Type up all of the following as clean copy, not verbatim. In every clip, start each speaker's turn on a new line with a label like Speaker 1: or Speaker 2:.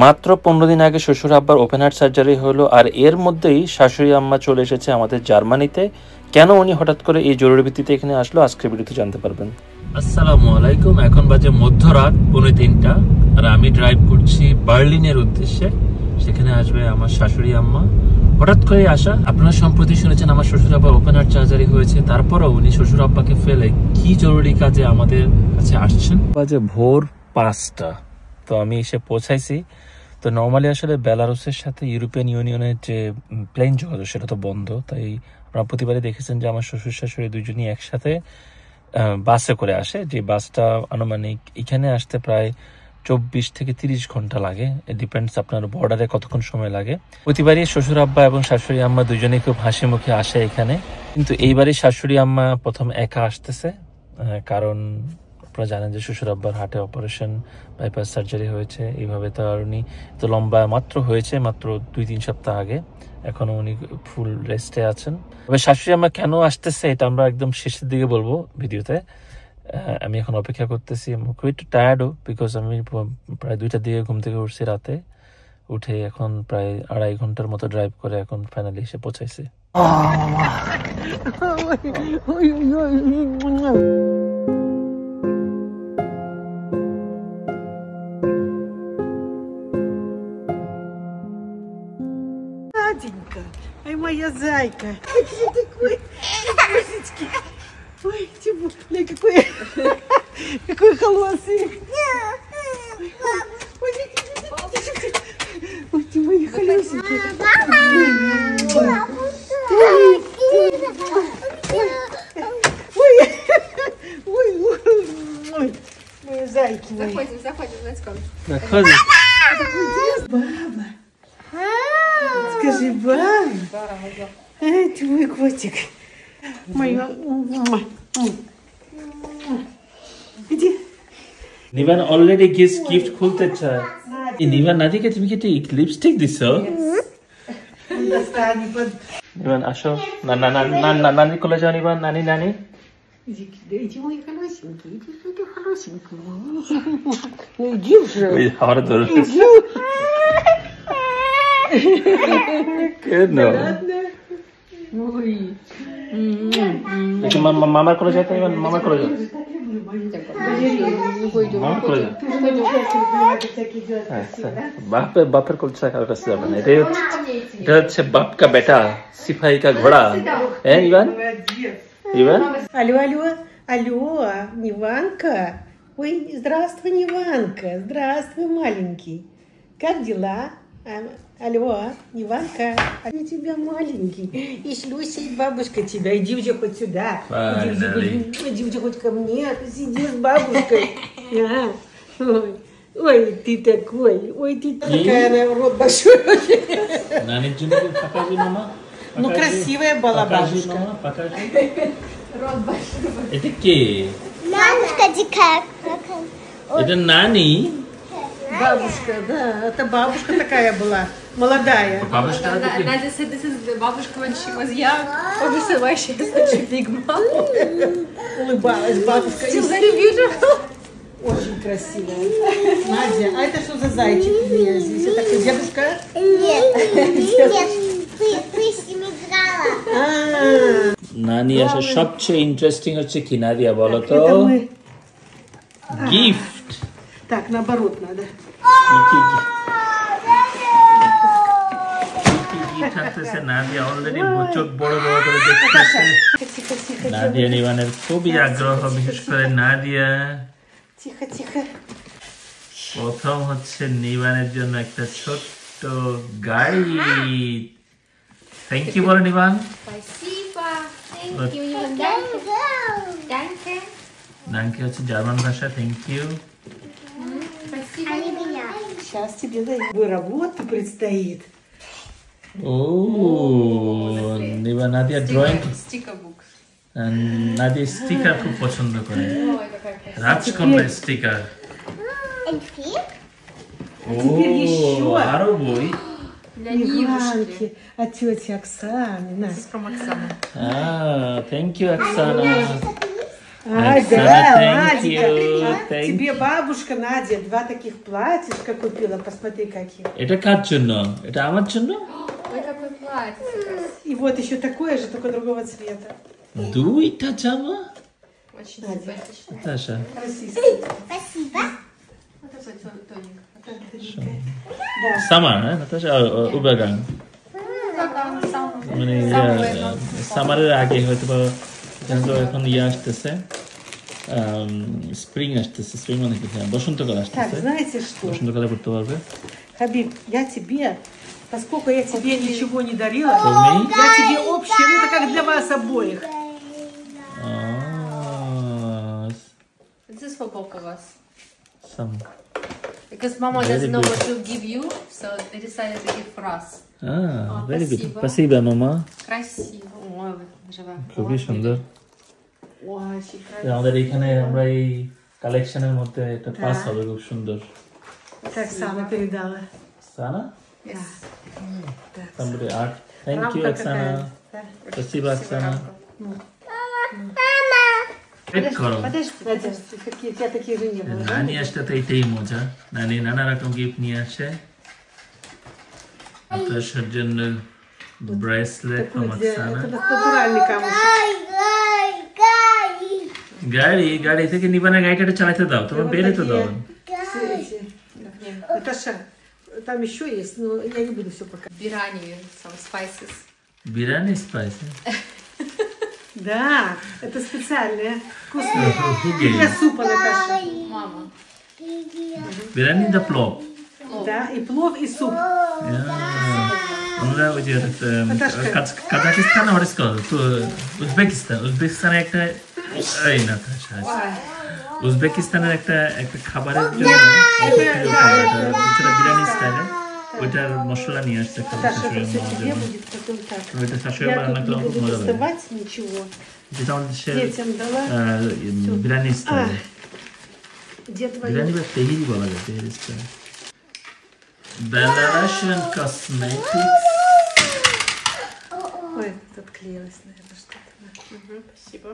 Speaker 1: মাত্র 15 দিন আগে শ্বশুর আব্বার ওপেন হার্ট সার্জারি হলো, আর এর মধ্যেই শাশুড়ি আম্মা চলে এসেছে আমাদের জার্মানিতে। কেন উনি হঠাৎ করে এই জরুরি ভিত্তিতে এখানে আসলো আজকের ভিডিওতে জানতে পারবেন। আসসালামু আলাইকুম, এখন বাজে মধ্যরাত 2:45 আর আমি ড্রাইভ করছি বার্লিনের উদ্দেশ্যে। সেখানে আসবে আমার শাশুড়ি আম্মা। হঠাৎ করে আসা, আপনারা সম্প্রতি শুনেছেন আমার শ্বশুর আব্বার ওপেন হার্ট সার্জারি হয়েছে, তারপরেও উনি শ্বশুর আব্বাকে ফেলে কি জরুরি কাজে আমাদের কাছে আসছেন। বাজে ভোর 5টা, তো আমি এসে পৌঁছাইছি। তো নর্মালি আসলে বেলারুসের সাথে ইউরোপিয়ান ইউনিয়নের যে প্লেন যোগাযোগ সেটা তো বন্ধ, তাই আপনারা প্রতিবারই দেখেছেন যে আমার শ্বশুর শাশুড়ি দুজনই একসাথে বাসে করে আসে। যে বাসটা আনুমানিক এখানে আসতে প্রায় 24 থেকে 30 ঘন্টা লাগে, ডিপেন্ডস আপনার বর্ডারে কতক্ষণ সময় লাগে। প্রতিবারই শ্বশুর আব্বা এবং শাশুড়ি আম্মা দুজনেই খুব হাসি মুখে আসে এখানে, কিন্তু এইবারই শাশুড়ি আম্মা প্রথম একা আসতেছে, কারণ আপনারা জানেন যে শ্বশুর আব্বার হার্টে অপারেশন, বাইপাস সার্জারি হয়েছে। এইভাবে তো আর উনি তো লম্বা মাত্র হয়েছে, মাত্র 2-3 সপ্তাহ আগে, এখনো উনি ফুল রেস্টে আছেন। তবে শাশুড়ি আম্মা কেন আসতেছে এটা আমরা একদম শেষের দিকে বলবো ভিডিওতে। আমি এখন অপেক্ষা করতেছি, খুব একটু টায়ার্ডও, বিকজ আমি প্রায় 2টার দিকে ঘুম থেকে উঠছি রাতে, উঠে এখন প্রায় 2.5 ঘন্টার মতো ড্রাইভ করে এখন ফাইনালি এসে পৌঁছাইছি।
Speaker 2: Ай, моя зайка. Ты такой, божечки. Ой, Тимуля, какой холосый. Ой, ты мои холосенькие. Ой, мои зайки.
Speaker 3: Заходим, let's go.
Speaker 1: Заходим.
Speaker 2: Баба. Скажи, баба. Ай, ты мой котик. Моя. Иди.
Speaker 1: নিবান অলরেডি গিফট খুলতে চায়। এই নিবান নাদিকে তুমি কি লিপস্টিক দিছো?
Speaker 2: Достань под.
Speaker 1: নিবান আসো, নানি কোলে যাও। নিবান নানি
Speaker 2: Иди, мой холосенький. Иди, холосенький. Ну иди уже.
Speaker 1: ওই আমার ধরে কেন?
Speaker 2: Ой.
Speaker 1: একটু মামার কোলে যাও, নিবান মামার কোলে যাও। মামার কোলে যাও। আচ্ছা, বাপের কোলে ছাড়া কারোর কাছে যাবে না। এটা হচ্ছে বাপ কা বেটা, সিপাহি কা ঘোড়া। হ্যাঁ নিবান? Иван?
Speaker 2: Алло, Ниванка. Ой, здравствуй, Ниванка. Здравствуй, маленький. Как дела? Алло, Ниванка. А я тебя маленький. И Люся, и бабушка тебя. Иди уже хоть сюда. Иди уже хоть ко мне. Сиди с бабушкой. Ой, ты такой. Ой, ты такая, рот большой. Ну, красивая была бабушка.
Speaker 3: Рот большой.
Speaker 1: Это ке?
Speaker 4: Бабушка дикая.
Speaker 1: Это Нани?
Speaker 2: Бабушка, да. Это бабушка такая была. Молодая.
Speaker 1: Бабушка?
Speaker 3: Надя said this is the бабушка when she was young. Obviously why she is such a big mom.
Speaker 2: Улыбалась бабушка.
Speaker 3: Still very beautiful.
Speaker 2: Очень красивая. Надя, а это что за зайчик у меня здесь? Это что, дедушка?
Speaker 4: Нет, ты с ним играла.
Speaker 1: নানি আসে। সবচেয়ে ইন্টারেস্টিং হচ্ছে কি নাদিয়া বলো তো? গিফট।
Speaker 2: Так, наоборот надо.
Speaker 1: নাদিয়া অলরেডি চোখ বড় বড় করে দেখতেছে। নাদিয়া নিবানের খুবই আগ্রহ, বিশেষ করে নাদিয়া।
Speaker 2: Тихо, тихо.
Speaker 1: প্রথম হচ্ছে নিবানের জন্য একটা ছোট্ট গাড়ি। থ্যাংক ইউ বলো নিবান।
Speaker 3: Спасибо. Thank you. Danke. Danke.
Speaker 1: নাকি হচ্ছে জার্মান ভাষা থ্যাংক ইউ।
Speaker 3: Спасибо.
Speaker 2: Сейчас тебе работа предстоит.
Speaker 1: ও নিবান Nadia drawing,
Speaker 3: Sticker books.
Speaker 1: Nadia sticker খুব পছন্দ করে।
Speaker 3: Ой, какая красивая.
Speaker 1: রাজকন্যা স্টিকার। ও আরো বই।
Speaker 3: Для Нивушки.
Speaker 2: Иванки, от тети Оксаны. На.
Speaker 3: From Оксаны.
Speaker 1: Thank you Оксана।
Speaker 2: Ай,
Speaker 1: Оксана,
Speaker 2: да,
Speaker 1: thank you,
Speaker 2: Наденька.
Speaker 1: thank
Speaker 2: Тебе бабушка Надя 2 таких платьишка купила. Посмотри, какие.
Speaker 1: এটা কার জন্য? এটা আমার জন্য?
Speaker 3: Ой, какой платье.
Speaker 2: И вот еще такое же, только другого цвета.
Speaker 1: দুইটা জামা?
Speaker 3: Очень
Speaker 2: Надя.
Speaker 3: симпатично.
Speaker 1: Наташа,
Speaker 2: Российские.
Speaker 4: Спасибо.
Speaker 3: Вот такой тоненький.
Speaker 2: Да.
Speaker 1: সামার, হ্যাঁ Наташа, উবাগাং। মানে সামারের আগে হয়তো বা এখানে তো এখন আসতেছে, স্প্রিং আসতেছে, স্প্রিং মানে কি, বসন্তকাল
Speaker 2: Так,
Speaker 1: আসতেছে,
Speaker 2: знаете что?
Speaker 1: বসন্তকালে পড়তে পারবে।
Speaker 2: Хабиб, я тебе, поскольку я тебе ничего не дарила,
Speaker 1: তুমি
Speaker 2: я тебе общее, ну это как для вас обоих.
Speaker 3: This is for both of us.
Speaker 1: Some.
Speaker 3: Because Mama
Speaker 1: Very
Speaker 3: doesn't know
Speaker 1: good.
Speaker 3: what to give you, so they decided to give for us.
Speaker 1: Very good.
Speaker 3: спасибо.
Speaker 1: Спасибо, мама.
Speaker 3: Красиво. Ой, живая.
Speaker 1: খুবই সুন্দর।
Speaker 2: Ой, шикарно.
Speaker 1: আমাদের এখানে আমরা এই কালেকশনের মধ্যে একটা পাস হবে খুব সুন্দর।
Speaker 2: Как Сана передала.
Speaker 1: সানা?
Speaker 3: Yes.
Speaker 1: Somebody art. Thank you,
Speaker 2: Рамка
Speaker 1: Оксана.
Speaker 2: какая. Да.
Speaker 1: Спасибо, Оксана.
Speaker 4: Мама.
Speaker 1: Wait করো।
Speaker 2: Подожди, Надя, какие, у тебя такие же не было, да?
Speaker 1: নানি আসলে তো এটাই মজা। নানি নানা রকম গিফট নিয়ে আসে। আপনার জন্য ব্রেসলেট
Speaker 2: Такой
Speaker 1: from
Speaker 2: для-
Speaker 1: Оксана।
Speaker 2: Это натуральный камушек.
Speaker 1: গাড়ি গাড়ি থেকে নিবানা গাড়িটা চালাতে দাও, তোমার
Speaker 2: Вот
Speaker 1: বেরে তো দাও।
Speaker 2: такие, эти. Наташа, там еще есть, но я не буду все пока.
Speaker 3: Бирани, some spices.
Speaker 1: বিরিয়ানি স্পাইস।
Speaker 2: Да, это специальное, вкусное.
Speaker 1: হুগে।
Speaker 2: Для супа, Наташа.
Speaker 3: Mama.
Speaker 1: বিরিয়ানি দা প্লব।
Speaker 2: Да, и плов, и суп.
Speaker 1: আমরা ওই যে কাজাকিস্তান আর তো উজবেকিস্তানে একটা এই না উজবেকিস্তানের একটা খাবারের জন্য বিরিয়ানি স্টাইলে ওইটার মশলা নিয়ে আসছে
Speaker 2: Наташа, это все тебе будет потом так.
Speaker 1: ওইটা শাশুড়ি
Speaker 2: Я
Speaker 1: রান্না
Speaker 2: тут не
Speaker 1: করলে খুব
Speaker 2: буду
Speaker 1: মজা লাগে,
Speaker 2: доставать ничего.
Speaker 1: যেটা আমাদের দেশের
Speaker 2: Детям дала.
Speaker 1: বিরিয়ানি স্টাইল,
Speaker 2: Где твои?
Speaker 1: বিরিয়ানি বা তেহেরি বলা যায়, তেহেরি স্টাইল। Belarusian Cosmetics.
Speaker 2: Ой, тут отклеилось, наверное, что-то.
Speaker 3: Спасибо.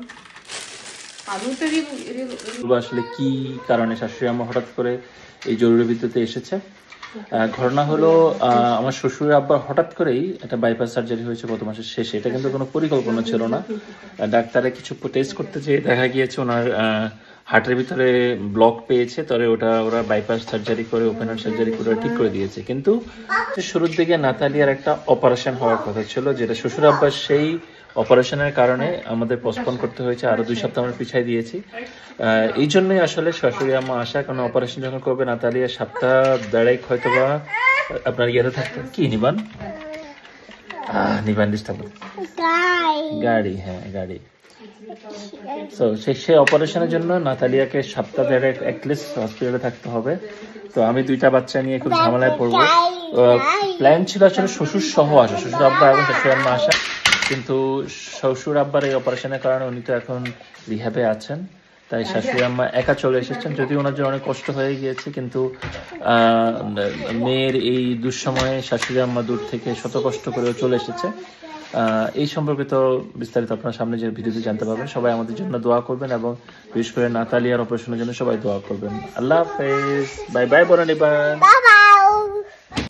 Speaker 3: А, ну это
Speaker 1: আসলে কি কারণে শাশুড়ি আম্মা হঠাৎ করে এই জরুরি ভিত্তিতে এসেছে। ঘটনা হলো আমার শ্বশুর আব্বার হঠাৎ করেই একটা বাইপাস সার্জারি হয়েছে গত মাসের শেষে। এটা কিন্তু কোনো পরিকল্পনা ছিল না। ডাক্তারে কিছু টেস্ট করতে যেয়ে দেখা গিয়েছে ওনার হার্টের ভিতরে ব্লক পেয়েছে, তবে ওরা বাইপাস সার্জারি করে, ওপেন হার্ট সার্জারি করে ঠিক করে দিয়েছে। কিন্তু শুরুর দিকে নাতালিয়ার একটা অপারেশন হওয়ার কথা ছিল, যেটা শ্বশুর আব্বার সেই অপারেশনের কারণে আমাদের পোস্টপোন করতে হয়েছে, আরো 2 সপ্তাহ আমরা পিছাই দিয়েছি। এই জন্যই আসলে শাশুড়ি আম্মা আসা, কারণ অপারেশন যখন করবে নাতালিয়া 7টা বেড়াই হয়তো বা আপনার ইয়েতে থাকতে কি নিবান ডিস্টার্ব গাড়ি, হ্যাঁ গাড়ি। তো সেই অপারেশনের জন্য নাতালিয়াকে 7টা বেড়াই অ্যাটলিস্ট হসপিটালে থাকতে হবে। তো আমি 2টা বাচ্চা নিয়ে খুব ঝামেলায় পড়বো। প্ল্যান ছিল আসলে শ্বশুর সহ আসা, শ্বশুর আব্বা এবং শাশুড়ি আম্মা আসা, কিন্তু শ্বশুর আব্বার এই অপারেশনের কারণে উনি তো এখন রিহ্যাবে আছেন, তাই শাশুড়ি আম্মা একা চলে এসেছেন। যদিও ওনার জন্য অনেক কষ্ট হয়ে গিয়েছে, কিন্তু মেয়ের এই দুঃসময়ে শাশুড়ি আম্মা দূর থেকে শত কষ্ট করেও চলে এসেছে। এই সম্পর্কিত বিস্তারিত আপনার সামনে যে ভিডিওতে জানতে পারবেন। সবাই আমাদের জন্য দোয়া করবেন এবং বিশেষ করে নাতালিয়ার অপারেশনের জন্য সবাই দোয়া করবেন। আল্লাহ হাফেজ, বাই বাই বলে নিবেন।